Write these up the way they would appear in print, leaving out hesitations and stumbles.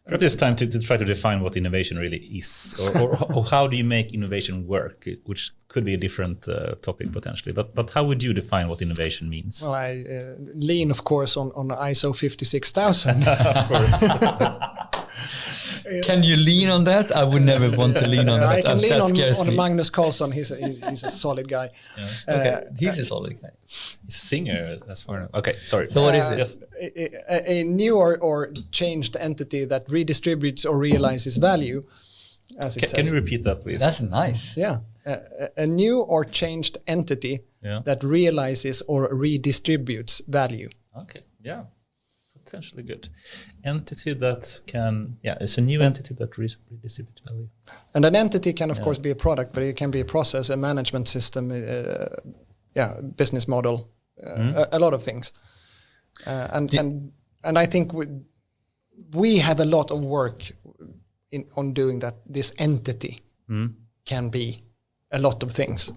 Perhaps it's time to try to define what innovation really is, or how do you make innovation work, which could be a different topic potentially. But how would you define what innovation means? Well, I lean, of course, on ISO 56000. Of course. Can you lean on that? I would never want to lean on that. I can lean on me. Magnus Carlsson. He's a solid guy. Yeah. Okay, he's a solid guy. He's a singer, that's far. Okay, sorry. So what is it? Yes. A new or changed entity that redistributes or realizes value, as it says. Can you repeat that, please? That's nice. Yeah. A new or changed entity that realizes or redistributes value. Okay, yeah. Potentially good. Entity that can, it's a new entity that redistributes value. And an entity can, of course, be a product, but it can be a process, a management system, business model, a lot of things. And I think we have a lot of work on doing that. This entity can be a lot of things.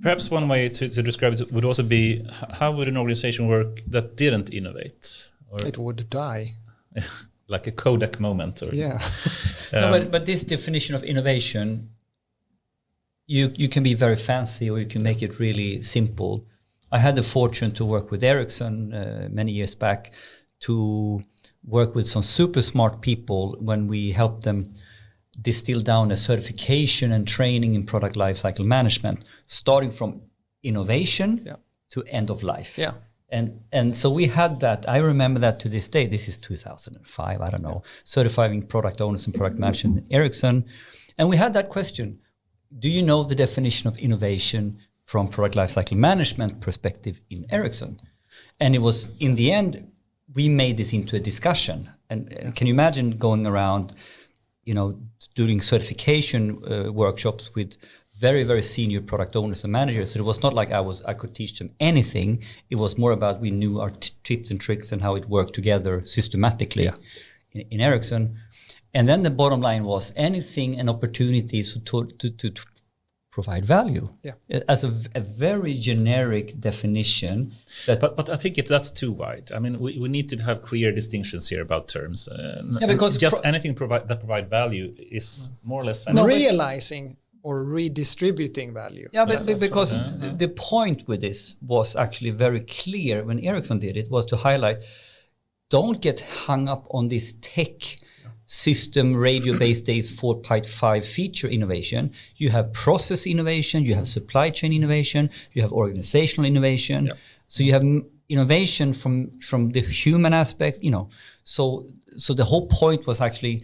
Perhaps one way to describe it would also be, how would an organization work that didn't innovate? Or it would die. Like a Kodak moment. Or, No, but this definition of innovation, you can be very fancy or you can make it really simple. I had the fortune to work with Ericsson many years back, to work with some super smart people when we helped them distill down a certification and training in product lifecycle management, starting from innovation to end of life. Yeah. And so we had that. I remember that to this day. This is 2005, I don't know, certifying product owners and product managers in Ericsson. And we had that question. Do you know the definition of innovation from product lifecycle management perspective in Ericsson? And it was, in the end, we made this into a discussion. And can you imagine going around, doing certification workshops with very, very senior product owners and managers. So it was not like I could teach them anything. It was more about we knew our tips and tricks and how it worked together systematically in Ericsson. And then the bottom line was anything and opportunities to provide value. As a very generic definition. But I think that's too wide. I mean, we need to have clear distinctions here about terms. Because just anything that provide value is more or less... realizing or redistributing value. Yeah, but because the point with this was actually very clear when Ericsson did it, was to highlight, don't get hung up on this tech system radio-based days 4.5 feature innovation. You have process innovation, you have supply chain innovation, you have organizational innovation. Yeah. So you have innovation from the human aspect, So the whole point was actually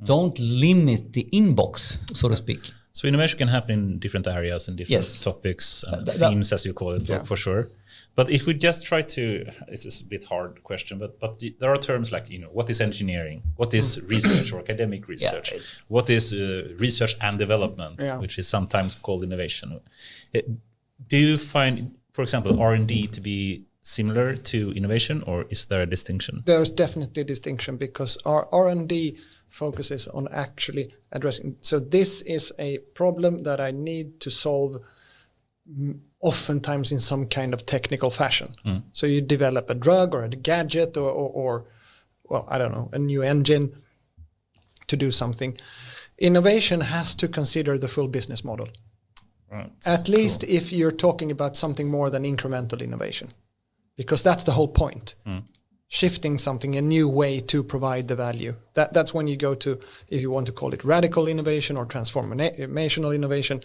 don't limit the inbox, so to speak. So innovation can happen in different areas and different topics and themes, as you call it, for sure. But if we just try to, this is a bit hard question, but there are terms like, what is engineering? What is research or academic research? What is research and development, which is sometimes called innovation? Do you find, for example, R&D to be similar to innovation, or is there a distinction? There's definitely a distinction, because our R&D focuses on actually addressing. So this is a problem that I need to solve oftentimes in some kind of technical fashion. So you develop a drug or a gadget or I don't know, a new engine to do something. Innovation has to consider the full business model. Right. At least if you're talking about something more than incremental innovation, because that's the whole point. Shifting something, a new way to provide the value. That's when you go to, if you want to call it radical innovation or transformational innovation.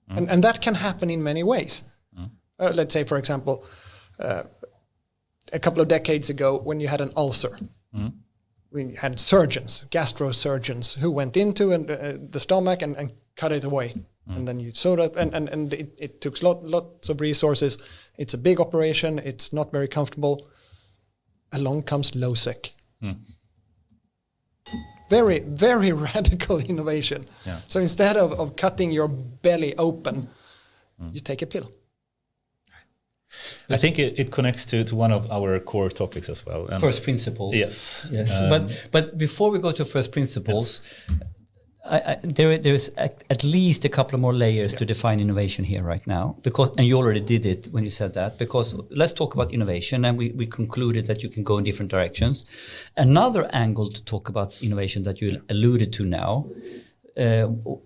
And that can happen in many ways. Let's say, for example, a couple of decades ago, when you had an ulcer, we had surgeons, gastrosurgeons, who went into the stomach and cut it away. And then you sewed up, and it took lots of resources. It's a big operation. It's not very comfortable. Along comes LOSEC. Very, very radical innovation. Yeah. So instead of cutting your belly open, you take a pill. I think it connects to one of our core topics as well. First principles. Yes. But before we go to first principles, There's at least a couple of more layers to define innovation here right now, and you already did it when you said that, because let's talk about innovation, and we concluded that you can go in different directions. Another angle to talk about innovation that you alluded to now,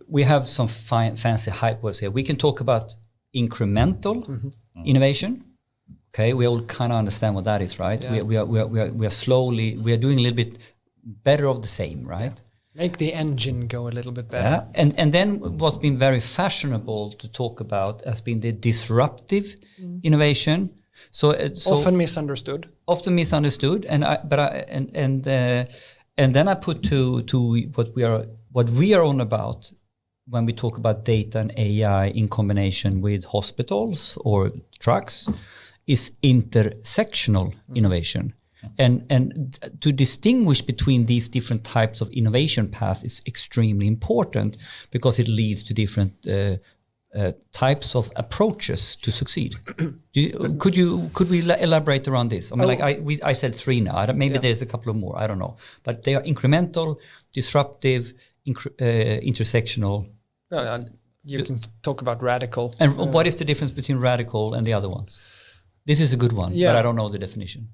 we have some fancy hype words here. We can talk about incremental innovation. Okay, we all kind of understand what that is, right? Yeah. We are doing a little bit better of the same, right? Yeah. Make the engine go a little bit better. Yeah. And then what's been very fashionable to talk about has been the disruptive innovation. So often misunderstood. And then I put to what we are on about when we talk about data and AI in combination with hospitals or trucks is intersectional innovation. And to distinguish between these different types of innovation paths is extremely important, because it leads to different types of approaches to succeed. Could we elaborate around this? I mean, I said 3 now. Maybe there's a couple of more. I don't know, but they are incremental, disruptive, intersectional. You can talk about radical. And what is the difference between radical and the other ones? This is a good one, but I don't know the definition.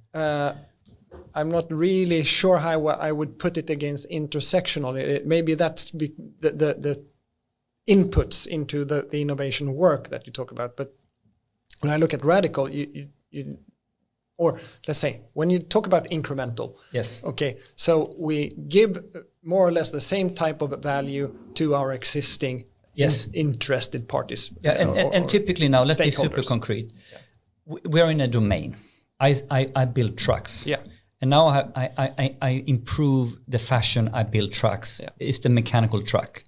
I'm not really sure how I would put it against intersectional. Maybe that's the inputs into the innovation work that you talk about. But when I look at radical, or let's say when you talk about incremental. Yes. Okay. So we give more or less the same type of value to our existing interested parties. Yeah, and typically now, let's be super concrete. Yeah. We are in a domain. I build trucks. Yeah. And now I improve the fashion I build trucks. Yeah. It's the mechanical truck.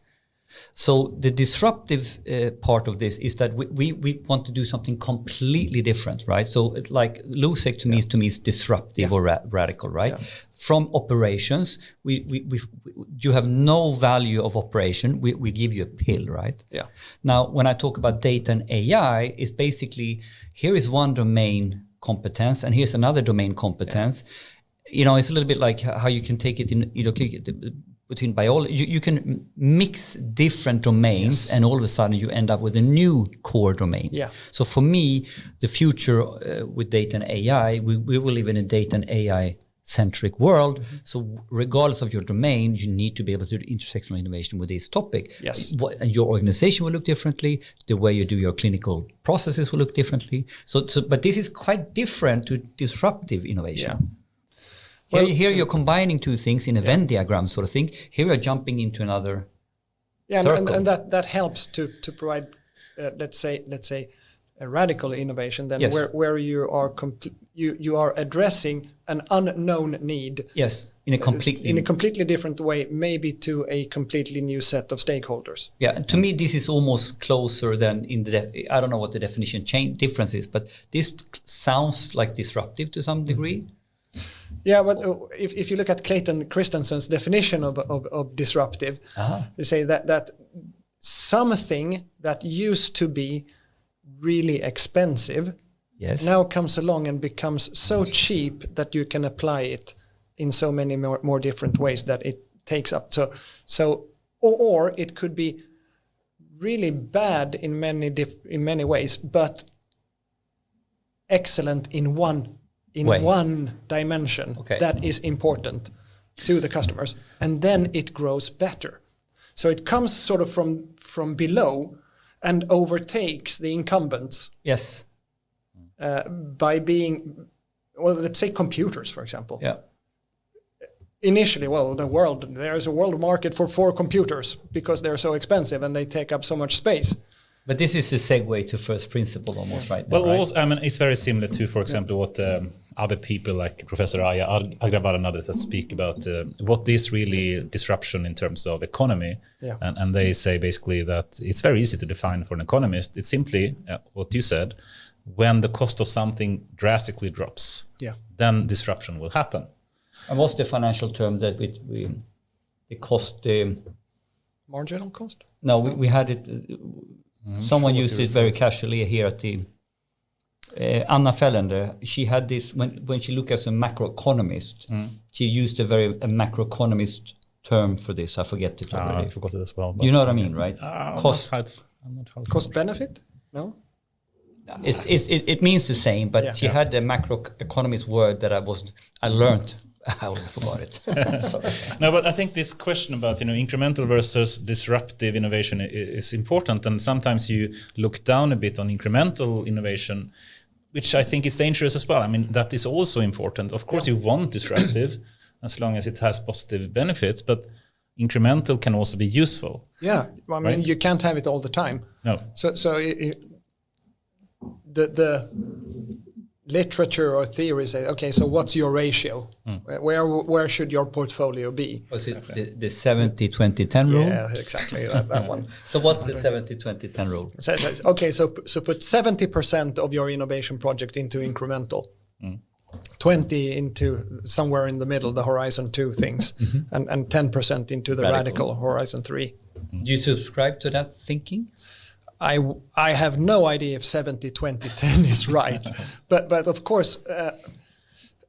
So the disruptive part of this is that we want to do something completely different, right? So like LUSEC to me is disruptive or radical, right? Yeah. From operations, you have no value of operation. We give you a pill, right? Yeah. Now, when I talk about data and AI, it's basically, here is one domain competence and here's another domain competence. Yeah. It's a little bit like how you can take it in, between biology, you can mix different domains, and all of a sudden you end up with a new core domain. Yeah. So for me, the future with data and AI, we will live in a data and AI centric world. Mm-hmm. So regardless of your domain, you need to be able to do intersectional innovation with this topic. Yes. And your organization will look differently. The way you do your clinical processes will look differently. But this is quite different to disruptive innovation. Yeah. Here you're combining two things in a Venn diagram sort of thing. Here you're jumping into another circle. And that helps to provide, let's say, a radical innovation. Then where you are addressing an unknown need. Yes, in a completely different way, maybe to a completely new set of stakeholders. Yeah, and to me this is almost closer than I don't know what the definition difference is, but this sounds like disruptive to some degree. Yeah, but if you look at Clayton Christensen's definition of disruptive, they say that something that used to be really expensive now comes along and becomes so cheap that you can apply it in so many more different ways that it takes up. So or it could be really bad in many ways, but excellent in one dimension that is important to the customers, and then it grows better. So it comes sort of from below and overtakes the incumbents. Yes. By being, let's say computers, for example. Yeah. Initially, there's a world market for 4 computers because they're so expensive and they take up so much space. But this is a segue to first principle almost, right? Well, right? Also, I mean, it's very similar to, for example, what other people like Professor AIAW and others that speak about what is really disruption in terms of economy. Yeah. And they say basically that it's very easy to define for an economist. It's simply what you said, when the cost of something drastically drops, then disruption will happen. And what's the financial term that the cost? Marginal cost? No, we had it. Someone used it very casually here at the Anna Fellander. She had this when she looked as a macroeconomist. She used a macroeconomist term for this. I forget it already. I forgot it as well. You know what I mean, right? Cost. Cost benefit? No? It means the same, but she had the macroeconomist word that I learned. I already forgot it. No, but I think this question about incremental versus disruptive innovation is important, and sometimes you look down a bit on incremental innovation, which I think is dangerous as well. I mean, that is also important. Of course, you want disruptive as long as it has positive benefits, but incremental can also be useful. Yeah, I mean, you can't have it all the time. No. So the literature or theory say, okay, so what's your ratio? Where should your portfolio be? Was it the 70-20-10 rule? Yeah, exactly, that one. So what's the 70-20-10 rule? Okay, so put 70% of your innovation project into incremental, 20 into somewhere in the middle, the horizon 2 things, and 10% into the radical horizon 3. Do you subscribe to that thinking? I have no idea if 70-20-10 is right, but of course, I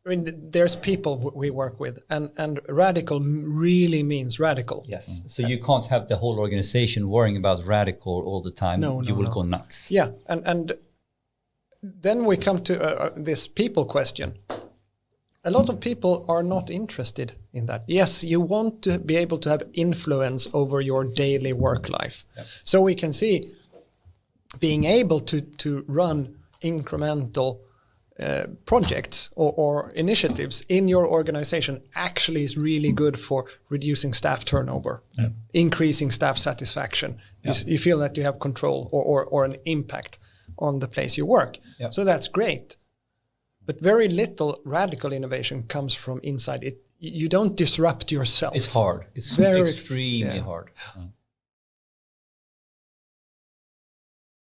mean, there's people we work with, and radical really means radical. Yes. So you can't have the whole organization worrying about radical all the time. You will go nuts. Yeah, and then we come to this people question. A lot of people are not interested in that. Yes, you want to be able to have influence over your daily work life. Yeah. So we can see being able to run incremental projects or initiatives in your organization actually is really good for reducing staff turnover, increasing staff satisfaction. Yeah. You feel that you have control or an impact on the place you work. Yeah. So that's great. But very little radical innovation comes from inside it. You don't disrupt yourself. It's hard. It's extremely hard.